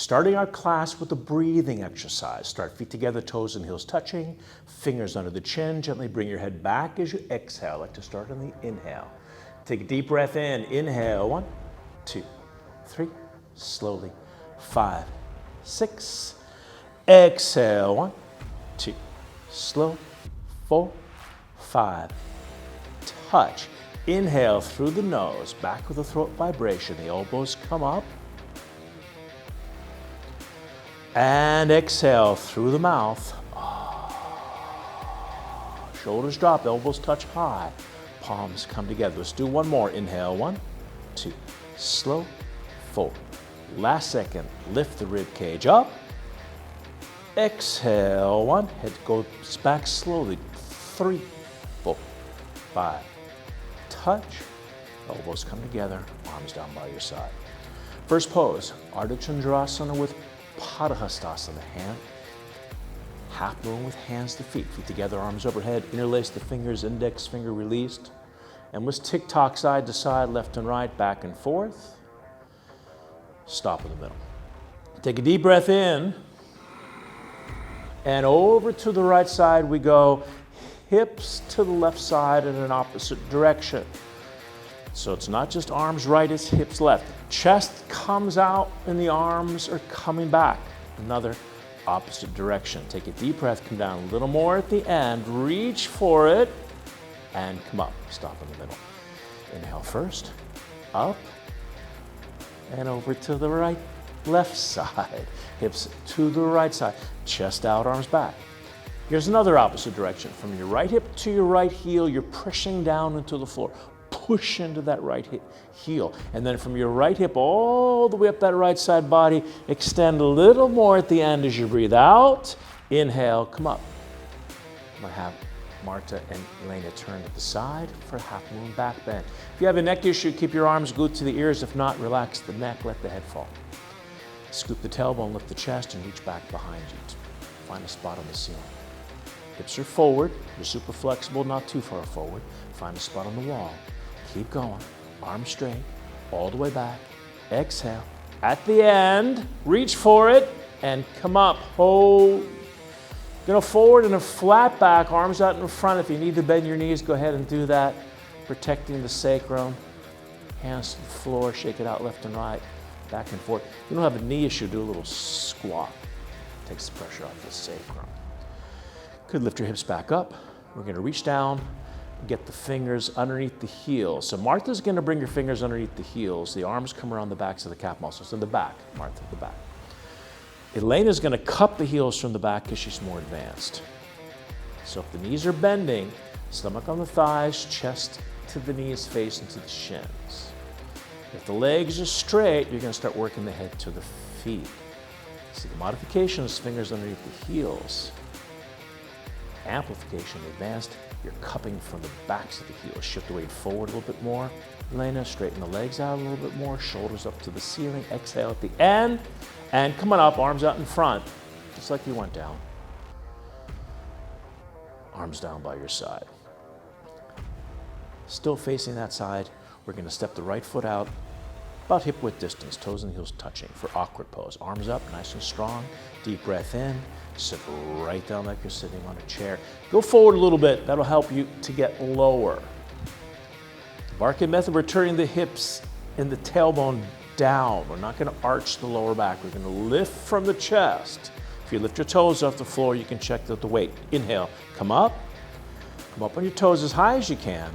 Starting our class with a breathing exercise. Start feet together, toes and heels touching, fingers under the chin. Gently bring your head back as you exhale. I like to start on the inhale. Take a deep breath in. Inhale, 1, 2, 3. Slowly, 5, 6. Exhale, 1, 2. Slow, 4, 5. Touch. Inhale through the nose, back with the throat vibration. The elbows come up. And exhale through the mouth. Shoulders drop, elbows touch high. Palms come together. Let's do one more. Inhale, 1, 2. Slow, 4. Last second, lift the rib cage up. Exhale, 1. Head goes back slowly. 3, 4, 5. Touch. Elbows come together. Arms down by your side. First pose, Ardha Chandrasana with Padahastasana, hand, half moon with hands to feet, feet together, arms overhead, interlace the fingers, index finger released, and let's tick-tock side to side, left and right, back and forth. Stop in the middle. Take a deep breath in, and over to the right side we go, hips to the left side in an opposite direction. So it's not just arms right, it's hips left. Chest comes out and the arms are coming back. Another opposite direction. Take a deep breath, come down a little more at the end, reach for it, and come up. Stop in the middle. Inhale first, up, and over to the right, left side. Hips to the right side, chest out, arms back. Here's another opposite direction. From your right hip to your right heel, you're pushing down into the floor. Push into that right heel. And then from your right hip all the way up that right side body, extend a little more at the end as you breathe out. Inhale, come up. I'm going to have Martha and Elena turn to the side for half moon back bend. If you have a neck issue, keep your arms glued to the ears. If not, relax the neck, let the head fall. Scoop the tailbone, lift the chest, and reach back behind you. Find a spot on the ceiling. Hips are forward. You're super flexible, not too far forward. Find a spot on the wall. Keep going, arms straight, all the way back. Exhale. At the end, reach for it and come up. Hold. Forward in a flat back, arms out in front. If you need to bend your knees, go ahead and do that. Protecting the sacrum. Hands to the floor, shake it out left and right, back and forth. If you don't have a knee issue, do a little squat. Takes the pressure off the sacrum. Could lift your hips back up. We're going to reach down. Get the fingers underneath the heels. So Martha's going to bring your fingers underneath the heels. The arms come around the backs of the calf muscles. In the back, Martha, the back. Elena's going to cup the heels from the back because she's more advanced. So if the knees are bending, stomach on the thighs, chest to the knees, face into the shins. If the legs are straight, you're going to start working the head to the feet. See, the modification is fingers underneath the heels. Amplification, advanced, you're cupping from the backs of the heels. Shift the weight forward a little bit more. Elena, straighten the legs out a little bit more. Shoulders up to the ceiling. Exhale at the end. And come on up, arms out in front, just like you went down. Arms down by your side. Still facing that side, we're going to step the right foot out, about hip width distance, toes and heels touching for awkward pose. Arms up, nice and strong. Deep breath in. Sit right down like you're sitting on a chair. Go forward a little bit. That'll help you to get lower. Barkan Method, we're turning the hips and the tailbone down. We're not going to arch the lower back. We're going to lift from the chest. If you lift your toes off the floor, you can check the weight. Inhale, come up on your toes as high as you can.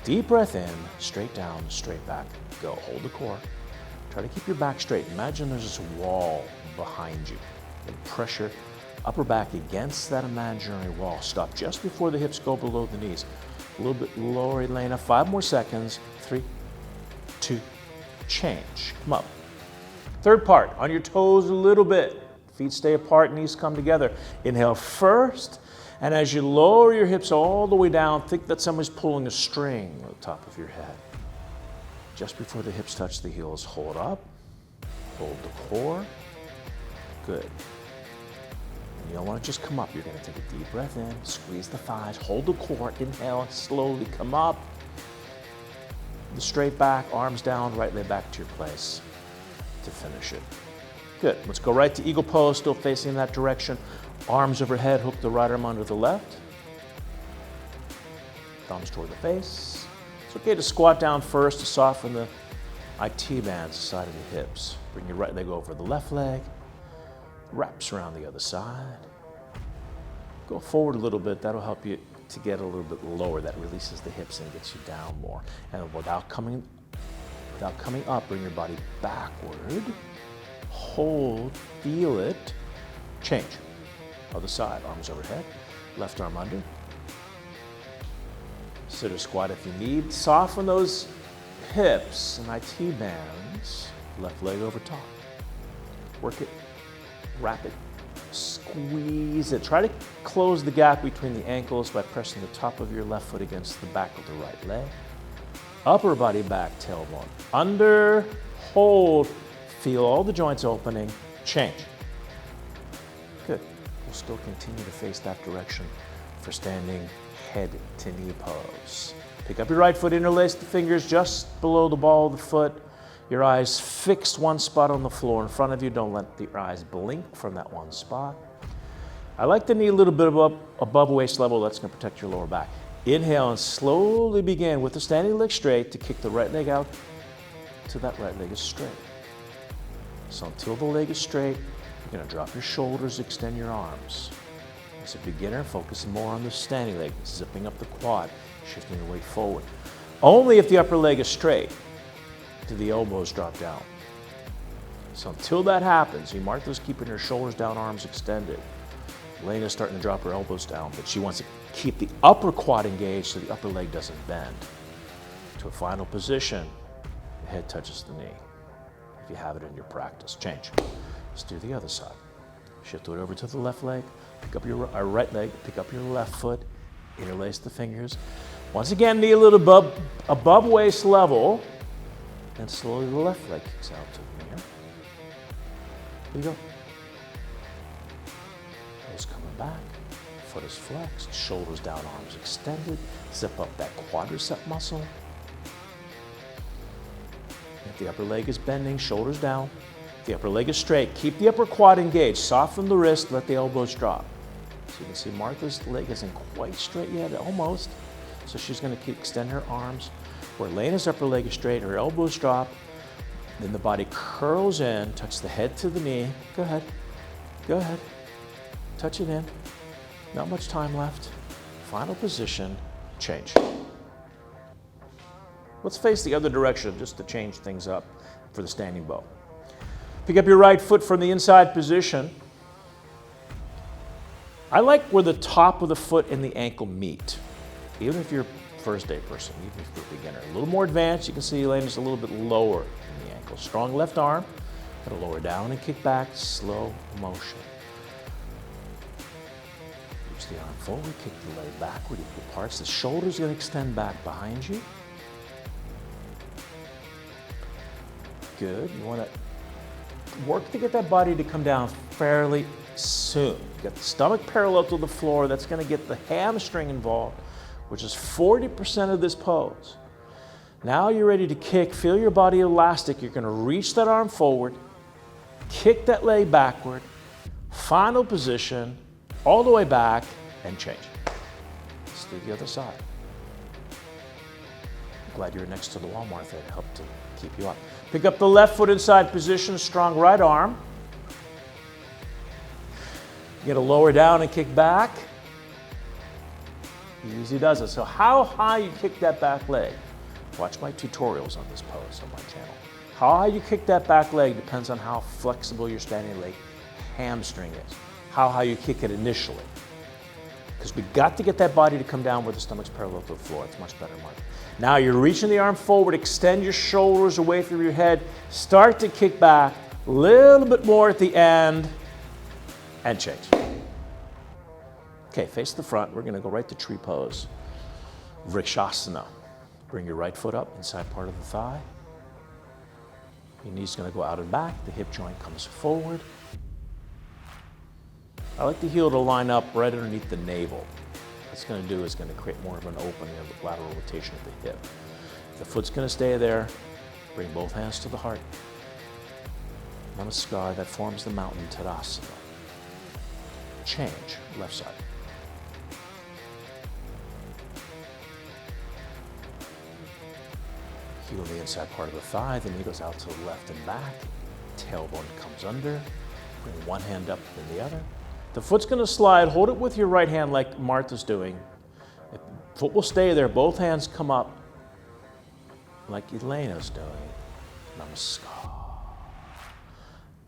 Deep breath in, straight down, straight back. Go, hold the core. Try to keep your back straight. Imagine there's this wall behind you. And pressure upper back against that imaginary wall. Stop just before the hips go below the knees. A little bit lower, Elena. 5 more seconds. 3, 2, change. Come up. Third part, on your toes a little bit. Feet stay apart, knees come together. Inhale first, and as you lower your hips all the way down, think that somebody's pulling a string on the top of your head. Just before the hips touch the heels, hold up, hold the core. Good. And you don't want to just come up. You're going to take a deep breath in, squeeze the thighs, hold the core, inhale, slowly come up. The straight back, arms down, right leg back to your place to finish it. Good. Let's go right to eagle pose, still facing in that direction. Arms overhead, hook the right arm under the left. Thumbs toward the face. It's okay to squat down first to soften the IT bands, the side of the hips. Bring your right leg over the left leg. Wraps around the other side. Go forward a little bit. That'll help you to get a little bit lower. That releases the hips and gets you down more. And without coming up, bring your body backward. Hold, feel it. Change. Other side, arms overhead, left arm under. Sit or squat if you need. Soften those hips and IT bands. Left leg over top. Work it, wrap it, squeeze it. Try to close the gap between the ankles by pressing the top of your left foot against the back of the right leg. Upper body back, tailbone. Under, hold, feel all the joints opening, change. Good. We'll still continue to face that direction for standing head to knee pose. Pick up your right foot, interlace the fingers just below the ball of the foot. Your eyes fixed one spot on the floor in front of you. Don't let your eyes blink from that one spot. I like the knee a little bit above waist level. That's going to protect your lower back. Inhale and slowly begin with the standing leg straight to kick the right leg out till that right leg is straight. So until the leg is straight, you're going to drop your shoulders, extend your arms. As a beginner, focus more on the standing leg, zipping up the quad, shifting the weight forward. Only if the upper leg is straight do the elbows drop down. So until that happens, Martha's keeping her shoulders down, arms extended. Elena's starting to drop her elbows down, but she wants to keep the upper quad engaged so the upper leg doesn't bend. To a final position, the head touches the knee. If you have it in your practice, change. Let's do the other side. Shift it over to the left leg, pick up your right leg, pick up your left foot, interlace the fingers. Once again, knee a little above waist level, and slowly the left leg kicks out to the mirror. Here you go. Toes coming back, foot is flexed, shoulders down, arms extended. Zip up that quadricep muscle. If the upper leg is bending, shoulders down. If the upper leg is straight, keep the upper quad engaged. Soften the wrist, let the elbows drop. So you can see Martha's leg isn't quite straight yet, almost. So she's going to extend her arms. Where Elena's upper leg is straight, her elbows drop. Then the body curls in, touch the head to the knee. Go ahead. Go ahead. Touch it in. Not much time left. Final position, change. Let's face the other direction just to change things up for the standing bow. Pick up your right foot from the inside position. I like where the top of the foot and the ankle meet. Even if you're a first day person, even if you're a beginner. A little more advanced, you can see Elena's a little bit lower in the ankle. Strong left arm, gonna lower down and kick back, slow motion. Reach the arm forward, kick the leg backward, equal parts. The shoulder's gonna extend back behind you. Good, you wanna work to get that body to come down fairly soon. You got the stomach parallel to the floor, that's gonna get the hamstring involved, which is 40% of this pose. Now you're ready to kick, feel your body elastic. You're gonna reach that arm forward, kick that leg backward, final position, all the way back, and change. Let's do the other side. Glad you're next to the wall, Martha. It helped to keep you up. Pick up the left foot inside position, strong right arm. You're gonna lower down and kick back. Easy does it. So how high you kick that back leg? Watch my tutorials on this pose on my channel. How high you kick that back leg depends on how flexible your standing leg hamstring is. How high you kick it initially. Because we got to get that body to come down where the stomach's parallel to the floor. It's much better, Mark. Now you're reaching the arm forward, extend your shoulders away from your head, start to kick back, a little bit more at the end, and change. Okay, face the front. We're gonna go right to tree pose. Vrikshasana. Bring your right foot up, inside part of the thigh. Your knee's gonna go out and back, the hip joint comes forward. I like the heel to line up right underneath the navel. What it's gonna do is gonna create more of an opening of the lateral rotation of the hip. The foot's gonna stay there. Bring both hands to the heart. Namaskar, that forms the mountain Tadasana. Change, left side. Heel the inside part of the thigh, the knee goes out to the left and back. Tailbone comes under. Bring one hand up and the other. The foot's going to slide. Hold it with your right hand like Martha's doing. The foot will stay there. Both hands come up like Elena's doing. Namaskar.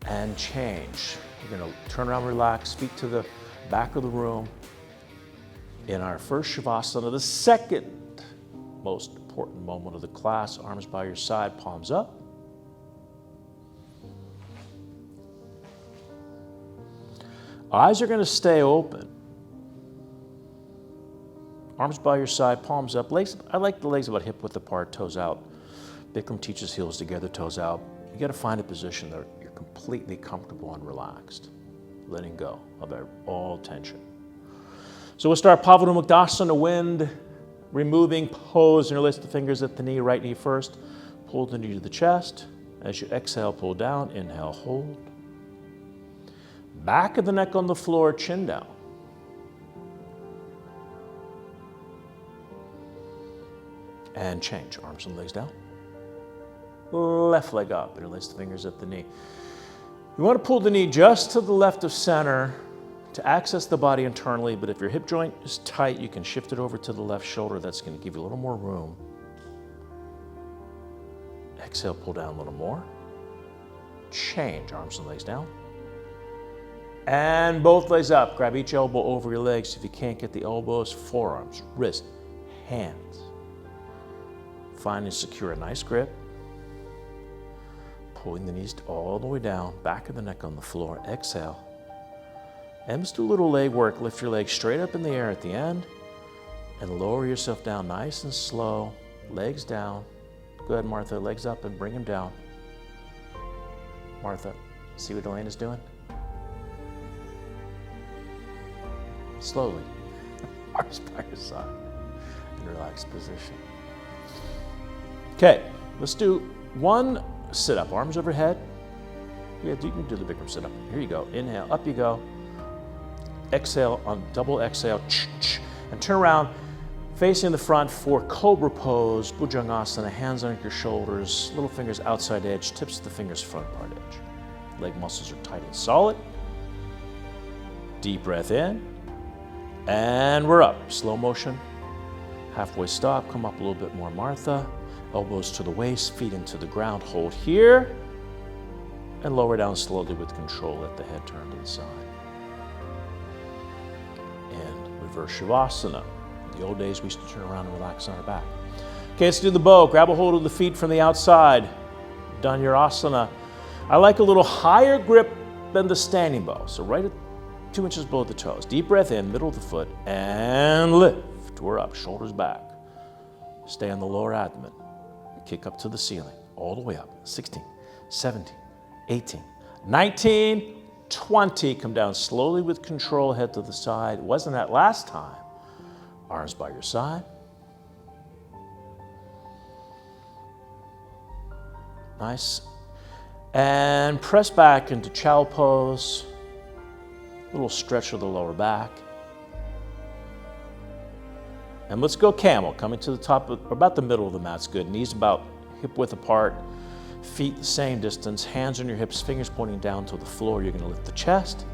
And change. You're going to turn around, relax, feet to the back of the room. In our first Shavasana, the second most important moment of the class, arms by your side, palms up. Eyes are going to stay open. Arms by your side, palms up. Legs, I like the legs about hip width apart, toes out. Bikram teaches heels together, toes out. You got to find a position that you're completely comfortable and relaxed, letting go of all tension. So we'll start Pavanamuktasana, wind, removing, pose, interlace the fingers at the knee, right knee first. Pull the knee to the chest. As you exhale, pull down, inhale, hold. Back of the neck on the floor, chin down. And change, arms and legs down. Left leg up, interlace the fingers at the knee. You want to pull the knee just to the left of center to access the body internally, but if your hip joint is tight, you can shift it over to the left shoulder. That's going to give you a little more room. Exhale, pull down a little more. Change, arms and legs down. And both legs up. Grab each elbow over your legs. If you can't get the elbows, forearms, wrist, hands. Find and secure a nice grip. Pulling the knees all the way down, back of the neck on the floor. Exhale. And just do a little leg work. Lift your legs straight up in the air at the end and lower yourself down nice and slow. Legs down. Go ahead, Martha. Legs up and bring them down. Martha, see what Elena's doing? Slowly. Arms by your side. In relaxed position. Okay, let's do one sit-up. Arms overhead. Yeah, you can do the Bikram sit-up. Here you go. Inhale, up you go. Exhale on double exhale. And turn around, facing the front for Cobra pose, Bhujangasana, hands on your shoulders, little fingers outside edge, tips of the fingers front part edge. Leg muscles are tight and solid. Deep breath in. And we're up. Slow motion. Halfway stop. Come up a little bit more, Martha. Elbows to the waist, feet into the ground. Hold here. And lower down slowly with control. Let the head turn to the side. And reverse Shavasana. In the old days, we used to turn around and relax on our back. Okay, let's do the bow. Grab a hold of the feet from the outside. Done your asana. I like a little higher grip than the standing bow. So right at 2 inches below the toes. Deep breath in, middle of the foot, and lift. We're up, shoulders back. Stay on the lower abdomen. Kick up to the ceiling, all the way up. 16, 17, 18, 19, 20. Come down slowly with control, head to the side. It wasn't that last time. Arms by your side. Nice. And press back into chow pose. Little stretch of the lower back. And let's go camel, coming to the top, about the middle of the mat's good. Knees about hip width apart, feet the same distance, hands on your hips, fingers pointing down to the floor. You're gonna lift the chest,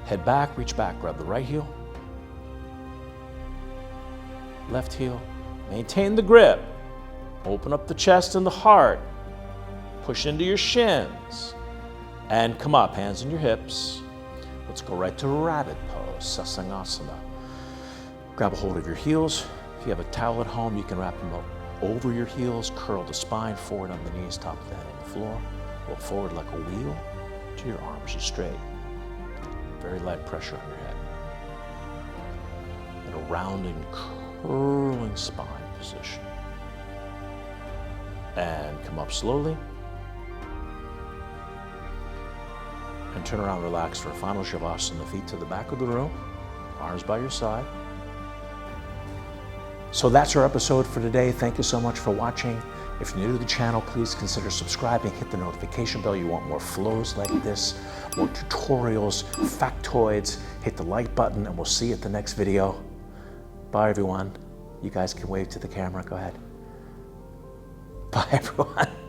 head back, reach back, grab the right heel, left heel, maintain the grip. Open up the chest and the heart, push into your shins, and come up, hands on your hips. Let's go right to rabbit pose, Sasangasana. Grab a hold of your heels. If you have a towel at home, you can wrap them up over your heels, curl the spine forward on the knees, top of the head on the floor. Roll forward like a wheel to your arms are straight. Very light pressure on your head. And a rounding, curling spine position. And come up slowly. And turn around, relax for a final Shavasana. Feet to the back of the room, arms by your side. So that's our episode for today. Thank you so much for watching. If you're new to the channel, please consider subscribing, hit the notification bell. You want more flows like this, more tutorials, factoids, hit the like button, and we'll see you at the next video. Bye, everyone. You guys can wave to the camera. Go ahead. Bye, everyone.